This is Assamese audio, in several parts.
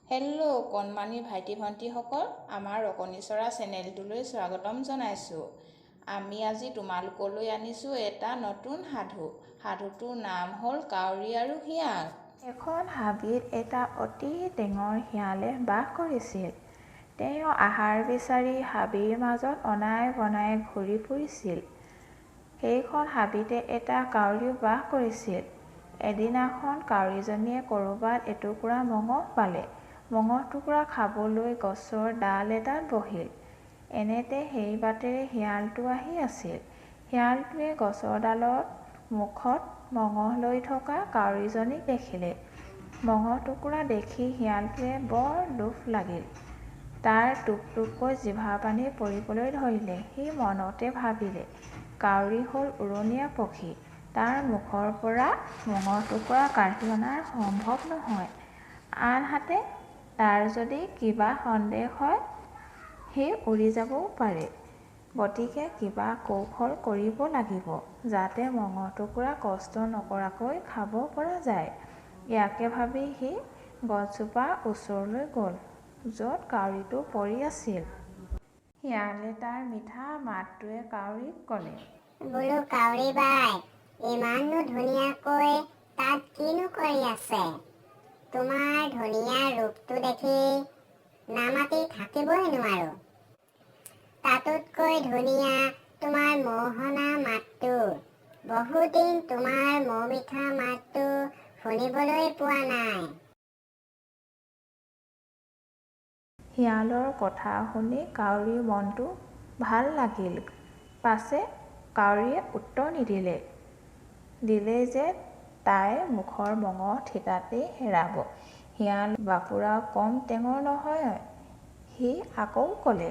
হেল্ল' কণমানি ভাইটি ভণ্টিসকল, আমাৰ অকণিচৰা চেনেলটোলৈ স্বাগতম জনাইছোঁ। আমি আজি তোমালোকলৈ আনিছোঁ এটা নতুন সাধু। সাধুটোৰ নাম হ'ল কাউৰী আৰু শিয়াল। এখন হাবিত এটা অতি টেঙৰ শিয়ালে বাস কৰিছিল। তেওঁ আহাৰ বিচাৰি হাবিৰ মাজত অনাই বনাই ঘূৰি ফুৰিছিল। সেইখন হাবিতে এটা কাউৰীও বাস কৰিছিল। এদিনাখন কাউৰীজনীয়ে ক'ৰবাত এটুকুৰা মঙহ পালে। মঙহ টুকুৰা খাবলৈ গছৰ ডাল এটাত বহিল। এনেতে সেই বাটেৰে শিয়ালটো আহি আছিল। শিয়ালটোৱে গছৰ ডালত মুখত মঙহ লৈ থকা কাউৰীজনীক দেখিলে। মঙহ টুকুৰা দেখি শিয়ালটোৱে বৰ লোভ লাগিল। তাৰ টোপ টোপকৈ জিভা পানী পৰিবলৈ ধৰিলে। সি মনতে ভাবিলে, কাউৰী হ'ল উৰণীয়া পক্ষী, তাৰ মুখৰ পৰা মঙহ টুকুৰা কাঢ়ি অনাৰ সম্ভৱ নহয়। আনহাতে তাৰ যদি কিবা সন্দেহ হয়, সি উৰি যাবও পাৰে। গতিকে কিবা কৌশল কৰিব লাগিব, যাতে মঙহ টুকুৰা কষ্ট নকৰাকৈ খাব পৰা যায়। ইয়াকে ভাবি সি গছজোপাৰ ওচৰলৈ গ'ল, য'ত কাউৰীটো পৰি আছিল। শিয়ালে তাৰ মিঠা মাতটোৱে কাউৰীক ক'লে, বোলো কাউৰী বাই, ইমাননো ধুনীয়াকৈ তাত কিনো কৰি আছে? তোমাৰ ধুনীয়া ৰূপটো দেখি নামাতি থাকিবই নোৱাৰো। তাতোতকৈ ধুনীয়া তোমাৰ মোহনা মাতটো। বহুদিন তোমাৰ মৌ মিঠা মাতটো শুনিবলৈ পোৱা নাই। শিয়ালৰ কথা শুনি কাউৰীৰ মনটো ভাল লাগিল। পাছে কাউৰীয়ে উত্তৰ নিদিলে। দিলে যে তাই মুখৰ মঙহ থিতাতেই হেৰাব। শিয়াল বাপুৰাও কম টেঙৰ নহয়। সি আকৌ ক'লে,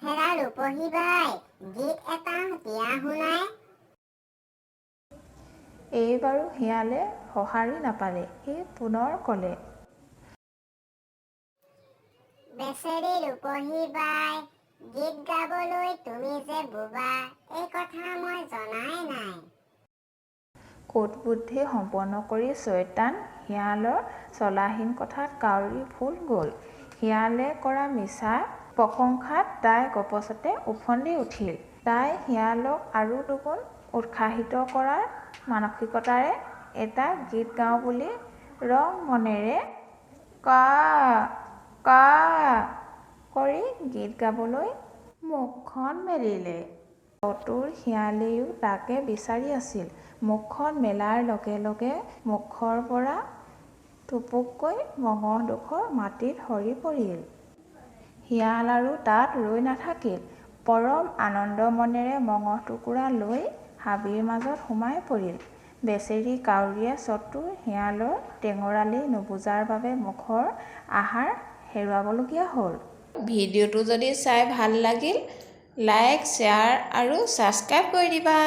হেৰা ৰূপহী বাই, গীত এটা দিয়া শুনাই। এইবাৰো শিয়ালে সঁহাৰি নাপালে। সি পুনৰ ক'লে, বেচেৰি ৰূপহী বাই, গীত গাবলৈ তুমি যে বোবা, এই কথা মই জনাই নাই। কুটবুদ্ধি সম্পন্ন কৰি চয়তান শিয়ালৰ চলাহীন কথাত কাউৰী ভুল গ'ল। শিয়ালে কৰা মিছা প্ৰশংসাত তাই গপচতে উফন্দি উঠিল। তাই শিয়ালক আৰু দুগুণ উৎসাহিত কৰাৰ মানসিকতাৰে এটা গীত গাওঁ বুলি ৰং মনেৰে কা কা কৰি গীত গাবলৈ মুখখন মেলিলে। চতুৰ শিয়ালেও তাকে বিচাৰি আছিল। মুখখন মেলাৰ লগে লগে মুখৰ পৰা থুপুককৈ মঙহ ডোখৰ মাটিত সৰি পৰিল। শিয়াল আৰু তাত ৰৈ নাথাকিল। পৰম আনন্দ মনেৰে মঙহ টুকুৰা লৈ হাবিৰ মাজত সোমাই পৰিল। বেচেৰি কাউৰীয়ে চতুৰ শিয়ালৰ টেঙৰালি নুবুজাৰ বাবে মুখৰ আহাৰ হেৰুৱাবলগীয়া হ'ল। ভিডিঅ'টো যদি চাই ভাল লাগিল, লাইক, শ্বেয়াৰ আৰু ছাবস্ক্ৰাইব কৰি দিবা।